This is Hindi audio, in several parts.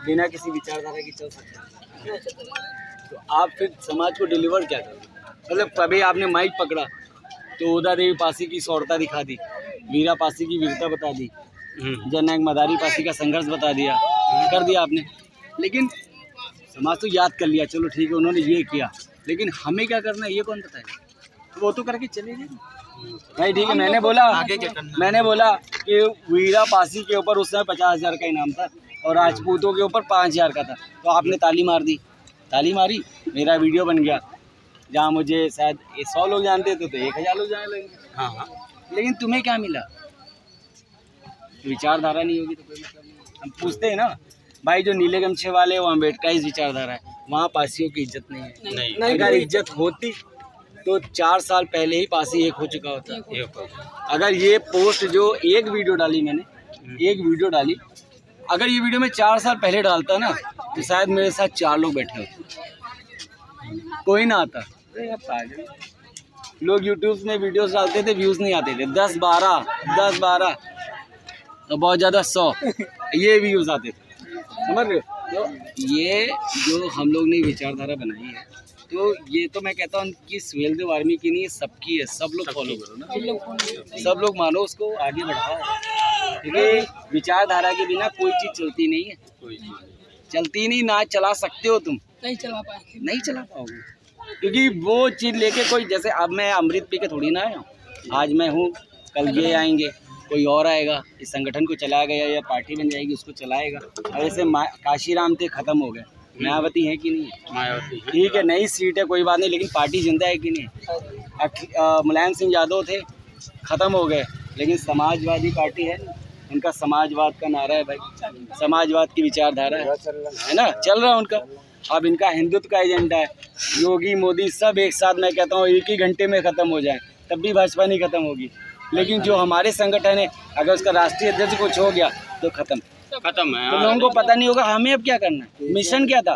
बिना किसी विचारधारा की चल सकते हैं। तो आप फिर समाज को डिलीवर क्या करोगे? मतलब कभी आपने माइक पकड़ा तो उदा देवी पासी की सौरता दिखा दी, वीरा पासी की वीरता बता दी, जननायक मदारी पासी का संघर्ष बता दिया, कर दिया आपने। लेकिन समाज तो याद कर लिया, चलो ठीक है उन्होंने ये किया, लेकिन हमें क्या करना है ये कौन बताएगा? तो वो तो करके चले गए भाई। ठीक है, मैंने बोला कि वीरा पासी के ऊपर उस समय 50,000 का इनाम था और राजपूतों के ऊपर 5,000 का था, तो आपने ताली मार दी, ताली मारी, मेरा वीडियो बन गया। जहाँ मुझे शायद 100 लोग जानते थे तो 1,000 लोग जाने लगे। हाँ, लेकिन तुम्हें क्या मिला? विचारधारा नहीं होगी तो कोई मतलब नहीं। हम पूछते हैं ना भाई, जो नीले गमछे वाले वो अम्बेडकर विचारधारा है, वहाँ पासियों की इज्जत नहीं है। नहीं। अगर इज्जत होती तो 4 साल पहले ही पासी एक हो चुका होता। अगर ये पोस्ट जो एक वीडियो डाली मैंने, एक वीडियो डाली, अगर ये वीडियो मैं 4 साल पहले डालता ना तो शायद मेरे साथ 4 लोग बैठे होते, कोई ना आता। लोग यूट्यूब में वीडियोस डालते थे, व्यूज़ नहीं आते थे, 10-12 तो बहुत ज़्यादा 100 ये व्यूज़ आते थे, समझ रहे हो? तो ये जो हम लोग ने विचारधारा बनाई है, तो ये तो मैं कहता हूँ कि सुहेलदेव आर्मी की नहीं है, सबकी है। सब लोग फॉलो करो ना, सब लोग मानो, उसको आगे बढ़ाओ, क्योंकि विचारधारा के बिना कोई चीज़ चलती नहीं है, कोई चीज़ चलती नहीं। ना चला सकते हो तुम, नहीं चला पाओगे, क्योंकि वो चीज़ लेके कोई, जैसे अब मैं अमृत पी के थोड़ी ना आया हूँ, आज मैं हूँ, कल ये आएंगे, कोई और आएगा, इस संगठन को चलाया गया या पार्टी बन जाएगी उसको चलाएगा। और ऐसे काशीराम थे, ख़त्म हो गए, मायावती है कि नहीं? मायावती ठीक है, नई सीट है कोई बात नहीं, लेकिन पार्टी जिंदा है कि नहीं? मुलायम सिंह यादव थे, ख़त्म हो गए, लेकिन समाजवादी पार्टी है, उनका समाजवाद का नारा है भाई, समाजवाद की विचारधारा है ना, चल रहा है उनका। अब इनका हिंदुत्व का एजेंडा है, योगी मोदी सब एक साथ, मैं कहता हूँ 1 ही घंटे में ख़त्म हो जाए, तब भी भाजपा नहीं ख़त्म होगी। लेकिन जो हमारे संगठन है, अगर उसका राष्ट्रीय अध्यक्ष कुछ हो गया तो खत्म है। तो लोगों को पता नहीं होगा हमें अब क्या करना है, मिशन क्या था,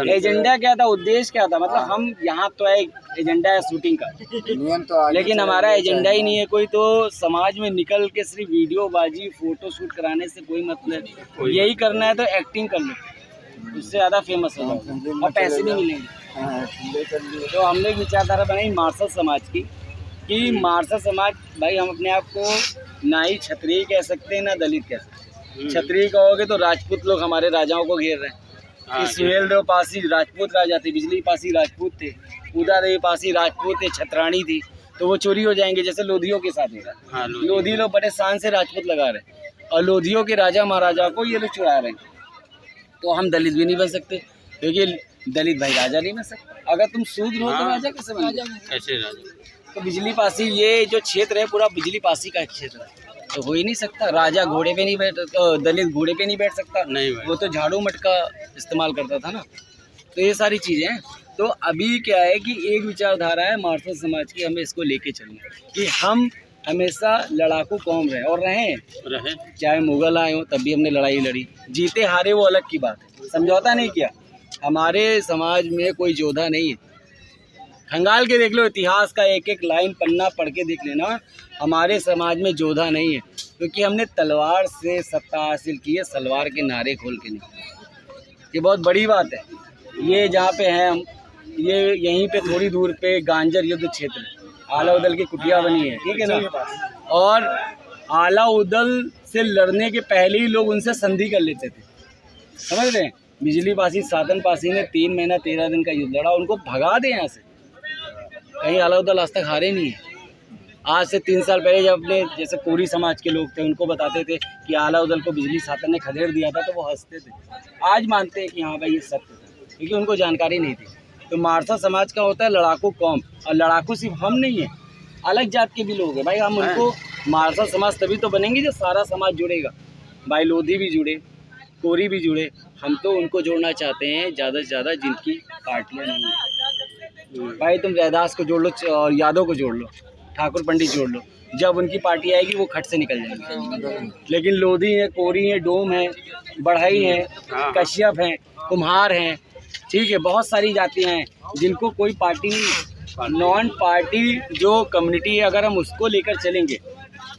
एजेंडा क्या था, उद्देश्य क्या था। मतलब हम यहाँ तो है, एजेंडा है शूटिंग का, लेकिन हमारा एजेंडा ही नहीं है कोई। तो समाज में निकल के सिर्फ वीडियो बाजी, फोटो शूट कराने से कोई मतलब, यही करना है तो एक्टिंग कर लो, उससे ज़्यादा फेमस हो और पैसे भी मिलेंगे। तो हमने एक विचारधारा बनाई मार्शल समाज की, कि मार्शल समाज भाई, हम अपने आप को ना ही क्षत्रिय कह सकते हैं ना दलित कह सकते हैं। क्षत्रिय कहोगे तो राजपूत लोग हमारे राजाओं को घेर रहे हैं। सुहेलदेव पासी राजपूत राजा थे, बिजली पासी राजपूत थे, उदा देवी पासी राजपूत थे, छत्राणी थी, तो वो चोरी हो जाएंगे, जैसे लोधियों के साथ है। लोधी लोग बड़े शान से राजपूत लगा रहे हैं और लोधियों के राजा महाराजा को ये लोग चुरा रहे हैं। तो हम दलित भी नहीं बन सकते, क्योंकि दलित भाई राजा नहीं बन सकता। अगर तुम शूद्र हो तो राजा कैसे बन कैसे राजा? तो बिजली पासी, ये जो क्षेत्र है पूरा बिजली पासी का क्षेत्र है, तो हो ही नहीं सकता। राजा घोड़े पे नहीं बैठ, दलित घोड़े पे नहीं बैठ सकता, नहीं वो तो झाड़ू मटका इस्तेमाल करता था ना। तो ये सारी चीज़ें हैं। तो अभी क्या है कि एक विचारधारा है मार्शल समाज की, हमें इसको लेके चलना कि हम हमेशा लड़ाकू कौम रहे और रहें। चाहे मुगल आए हो तब भी हमने लड़ाई लड़ी, जीते हारे वो अलग की बात है, समझौता नहीं किया। हमारे समाज में कोई योद्धा नहीं है, खंगाल के देख लो इतिहास का, एक एक लाइन पन्ना पढ़ के देख लेना, हमारे समाज में योद्धा नहीं है, क्योंकि हमने तलवार से सत्ता हासिल की है, सलवार के नारे खोल के नहीं। ये बहुत बड़ी बात है। ये जहाँ पे हैं हम, ये यहीं पे थोड़ी दूर पे गांजर युद्ध क्षेत्र, आला उदल की कुटिया बनी है, ठीक है ना, और आला उदल से लड़ने के पहले ही लोग उनसे संधि कर लेते थे, समझ रहे हैं? बिजली पासी सातन पासी ने 3 महीना 13 दिन का युद्ध लड़ा, उनको भगा दे यहाँ से, कहीं आला उदल आज तक हारे नहीं है। आज से 3 साल पहले जब अपने जैसे कोरी समाज के लोग थे, उनको बताते थे कि आला उदल को बिजली सातन ने खदेड़ दिया था, तो वो हंसते थे। आज मानते हैं कि हाँ भाई ये सत्य था, क्योंकि उनको जानकारी नहीं थी। तो मार्शल समाज का होता है लड़ाकू कौम, और लड़ाकू सिर्फ हम नहीं है, अलग जात के भी लोग हैं भाई। हम उनको मार्शल समाज तभी तो बनेंगे जब सारा समाज जुड़ेगा, भाई लोधी भी जुड़े, कोरी भी जुड़े। हम तो उनको जोड़ना चाहते हैं ज़्यादा से ज़्यादा जिनकी पार्टियाँ नहीं हैं। भाई तुम रैदास को जोड़ लो और यादव को जोड़ लो, ठाकुर पंडित जोड़ लो, जब उनकी पार्टी आएगी वो खट से निकल जाएंगे। लेकिन लोधी है, कोरी है, डोम है, बढ़ई है, कश्यप हैं, कुम्हार हैं, ठीक है, बहुत सारी जातियाँ हैं जिनको कोई पार्टी नहीं। नॉन पार्टी जो कम्युनिटी है, अगर हम उसको लेकर चलेंगे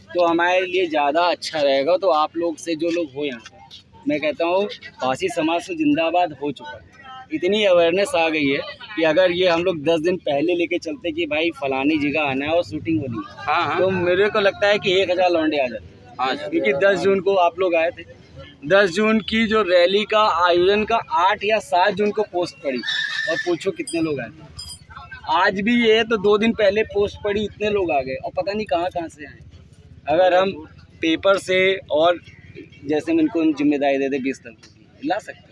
तो हमारे लिए ज़्यादा अच्छा रहेगा। तो आप लोग से जो लोग हो यहाँ पर, मैं कहता हूँ पारसी समाज तो जिंदाबाद हो चुका है। इतनी अवेयरनेस आ गई है कि अगर ये हम लोग 10 दिन पहले लेके चलते कि भाई फलानी जगह आना है और शूटिंग होनी है, हाँ तो मेरे को लगता है कि 1000 लौंडे आ जाते। हाँ क्योंकि 10 जून को आप लोग आए थे, 10 जून की जो रैली का आयोजन का 8 या 7 जून को पोस्ट पड़ी और पूछो कितने लोग आए। आज भी ये तो 2 दिन पहले पोस्ट पड़ी, इतने लोग आ गए और पता नहीं कहाँ कहाँ से आए। अगर हम पेपर से और जैसे मैं इनको जिम्मेदारी दे दे 20 लड़कों की ला सकते हैं,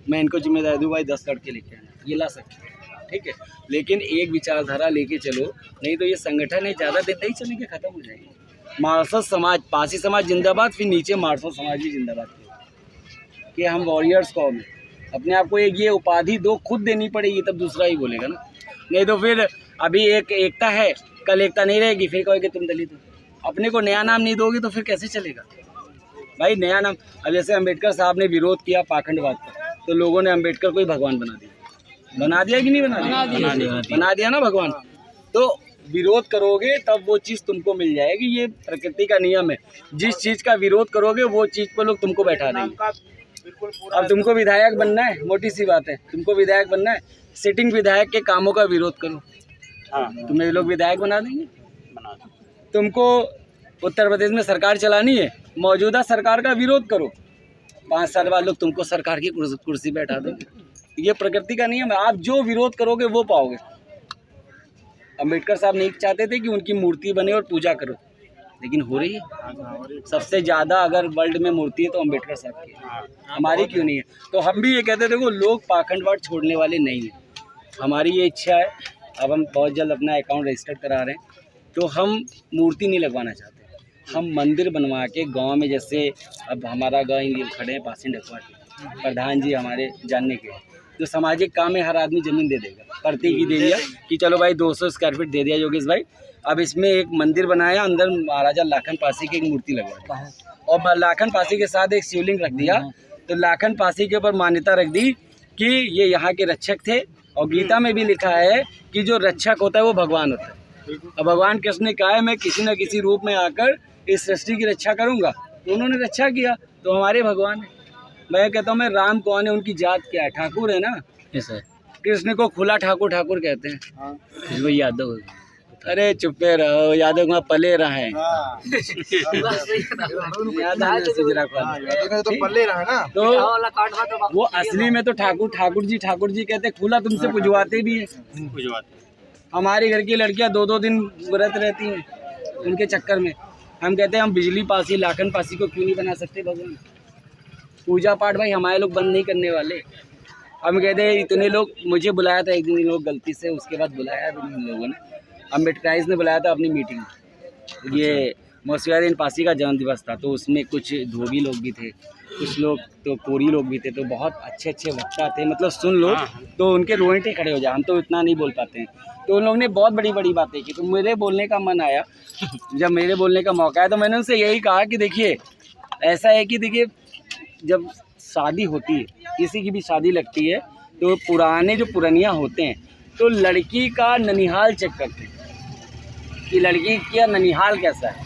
मैं इनको जिम्मेदारी दूँ भाई 10 लड़के लेके आना, ये ला सकते हैं, ठीक है। लेकिन एक विचारधारा लेके चलो, नहीं तो ये संगठन है ज़्यादा दिन नहीं चलेंगे, खत्म हो जाएगी। मारसद समाज, पारसी समाज जिंदाबाद, फिर नीचे मारसद समाज भी जिंदाबाद कि हम वॉरियर्स कौम है। अपने आप को एक ये उपाधि दो, खुद देनी पड़ेगी, तब दूसरा ही बोलेगा ना। नहीं तो फिर अभी एक एकता है, कल एकता नहीं रहेगी, फिर कहोगे तुम दलित हो। अपने को नया नाम नहीं दोगे तो फिर कैसे चलेगा भाई? नया नाम, अब जैसे अम्बेडकर साहब ने विरोध किया पाखंडवाद का, तो लोगों ने अम्बेडकर को ही भगवान बना दिया कि नहीं बना दिया ना भगवान। तो विरोध करोगे तब वो चीज़ तुमको मिल जाएगी, ये प्रकृति का नियम है। जिस चीज़ का विरोध करोगे वो चीज़ पर लोग तुमको बैठा देंगे। अब तुमको विधायक बनना है, मोटी सी बात है, तुमको विधायक बनना है, सिटिंग विधायक के कामों का विरोध करो, हाँ तुम्हें लोग विधायक बना देंगे। तुमको उत्तर प्रदेश में सरकार चलानी है, मौजूदा सरकार का विरोध करो, 5 साल बाद लोग तुमको सरकार की कुर्सी पे बैठा देंगे। ये प्रकृति का नियम है, आप जो विरोध करोगे वो पाओगे। अम्बेडकर साहब नहीं चाहते थे कि उनकी मूर्ति बने और पूजा करो, लेकिन हो रही है। सबसे ज़्यादा अगर वर्ल्ड में मूर्ति है तो अम्बेडकर साहब की है, हमारी क्यों नहीं है? तो हम भी ये कहते थे, देखो लोग पाखंडवाद छोड़ने वाले नहीं हैं, हमारी ये इच्छा है। अब हम बहुत जल्द अपना अकाउंट रजिस्टर करा रहे हैं, तो हम मूर्ति नहीं लगवाना चाहते, हम मंदिर बनवा के गांव में, जैसे अब हमारा गाँव खड़े हैं पासी ढकवा के, प्रधान जी हमारे जानने के, जो सामाजिक काम है हर आदमी ज़मीन दे देगा, प्रतीक ही दे दिया कि चलो भाई 200 स्क्वायर फीट दे दिया योगेश भाई, अब इसमें एक मंदिर बनाया, अंदर महाराजा लाखन पासी की एक मूर्ति लगवा दी और लाखन पासी के साथ एक शिवलिंग रख दिया। तो लाखन पासी के ऊपर मान्यता रख दी कि ये यहाँ के रक्षक थे, और गीता में भी लिखा है कि जो रक्षक होता है वो भगवान होता है। और भगवान कृष्ण ने कहा है मैं किसी न किसी रूप में आकर इस सृष्टि की रक्षा करूँगा, तो उन्होंने रक्षा किया, तो हमारे भगवान है। मैं कहता हूँ मैं राम कौन है, उनकी जात क्या है? ठाकुर है ना। कृष्ण को खुला ठाकुर ठाकुर कहते हैं, वो यादव। अरे चुपे रहो, यादव में पले रहे हैं, तो पल्ले रहा ना। तो वो असली में तो ठाकुर जी कहते, खुला तुमसे पुजवाते भी है। हमारे घर की लड़कियां 2-2 दिन व्रत रहती हैं, उनके चक्कर में हम कहते हैं हम बिजली पासी लाखन पासी को क्यों नहीं बना सकते भगवान? पूजा पाठ भाई हमारे लोग बंद नहीं करने वाले। हम कहते हैं इतने लोग, मुझे बुलाया था एक दिन इन लोग गलती से, उसके बाद बुलाया भी इन लोगों ने, अम्बेडकराइज ने बुलाया था अपनी मीटिंग में। ये मौसुआदीन पासी का जन्म दिवस था, तो उसमें कुछ धोबी लोग भी थे, कुछ लोग तो कोरी लोग भी थे, तो बहुत अच्छे अच्छे वक्ता थे, मतलब सुन लो तो उनके रोएंटे खड़े हो जाए। हम तो इतना नहीं बोल पाते हैं, तो उन लोगों ने बहुत बड़ी बड़ी बातें की, तो मेरे बोलने का मन आया। जब मेरे बोलने का मौका आया तो मैंने उनसे यही कहा कि देखिए ऐसा है कि देखिए जब शादी होती है, किसी की भी शादी लगती है, तो पुराने जो पुरनिया होते हैं तो लड़की का ननिहाल चेक करते हैं कि लड़की का ननिहाल कैसा है,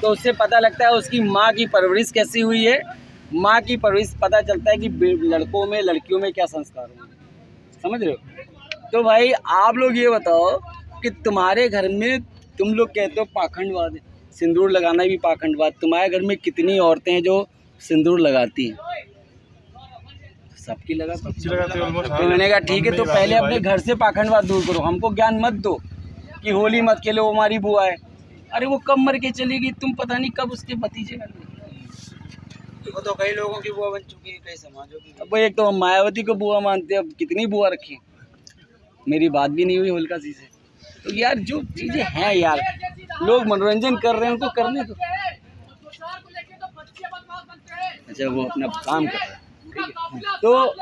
तो उससे पता लगता है उसकी माँ की परवरिश कैसी हुई है। माँ की परवरिश पता चलता है कि लड़कों में लड़कियों में क्या संस्कार होंगे, समझ रहे हो? तो भाई आप लोग ये बताओ कि तुम्हारे घर में तुम लोग कहते हो पाखंडवाद है, सिंदूर लगाना भी पाखंडवाद, तुम्हारे घर में कितनी औरतें हैं जो सिंदूर लगाती हैं? सबकी लगाती हैं। तो मैंने कहा ठीक है, तो पहले अपने घर से पाखंडवाद दूर करो, हमको ज्ञान मत दो कि होली मत खेलो, वो हमारी बुआ है। अरे वो कब मर के चलेगी, तुम पता नहीं कब उसके भतीजे बन गए। वो तो कई लोगों की बुआ बन चुकी है, कई समाजों की। अब एक तो हम मायावती को बुआ मानते हैं, अब कितनी बुआ रखी, मेरी बात भी नहीं हुई होलिका जी से। तो यार जो चीज़ें हैं यार, लोग मनोरंजन कर रहे हैं, उनको करने दो। अच्छा वो अपना काम कर रहे हैं, तो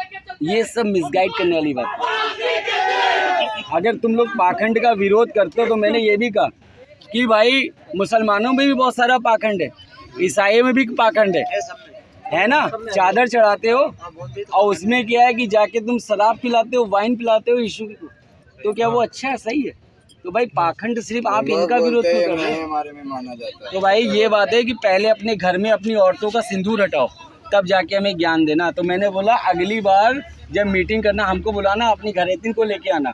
ये सब मिसगाइड करने वाली बात है। अगर तुम लोग पाखंड का विरोध करते हो तो मैंने ये भी कहा कि भाई मुसलमानों में भी बहुत सारा पाखंड है, ईसाइयों में भी पाखंड है ना। चादर चढ़ाते हो और उसमें क्या है कि जाके तुम शराब पिलाते हो, वाइन पिलाते हो यीशु को, तो क्या वो अच्छा है, सही है? तो भाई पाखंड सिर्फ आप इनका विरोध क्यों कर रहे हैं? हमारे में माना जाता है। तो भाई ये बात है कि पहले अपने घर में अपनी औरतों का सिंदूर हटाओ, तब जाके हमें ज्ञान देना। तो मैंने बोला अगली बार जब मीटिंग करना हमको बुलाना, अपनी घरेतीन को लेके आना।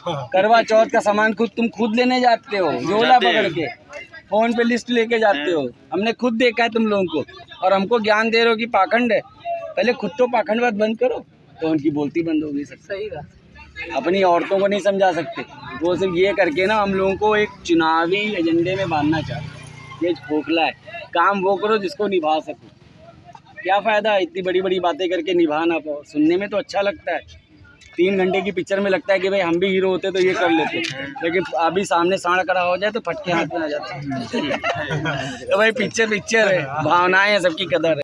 करवा चौथ का सामान तुम खुद लेने जाते हो, झोला पकड़ के फोन पे लिस्ट लेके जाते हो। हमने खुद देखा है तुम लोगों को, और हमको ज्ञान दे रहे हो कि पाखंड है। पहले खुद तो पाखंडवाद बंद करो, तो उनकी बोलती बंद होगी। सब सही बात। अपनी औरतों को नहीं समझा सकते, वो सिर्फ ये करके ना हम लोगों को एक चुनावी एजेंडे में बांधना चाहते। ये खोखला है, काम वो करो जिसको निभा सको। क्या फ़ायदा इतनी बड़ी बड़ी बातें करके निभा ना पाओ। सुनने में तो अच्छा लगता है, 3 घंटे की पिक्चर में लगता है कि भाई हम भी हीरो होते तो ये कर लेते, लेकिन अभी सामने सांड खड़ा हो जाए तो फटके हाथ में आ जाते हैं। तो भाई पिक्चर है, भावनाएं हैं, सबकी कदर है।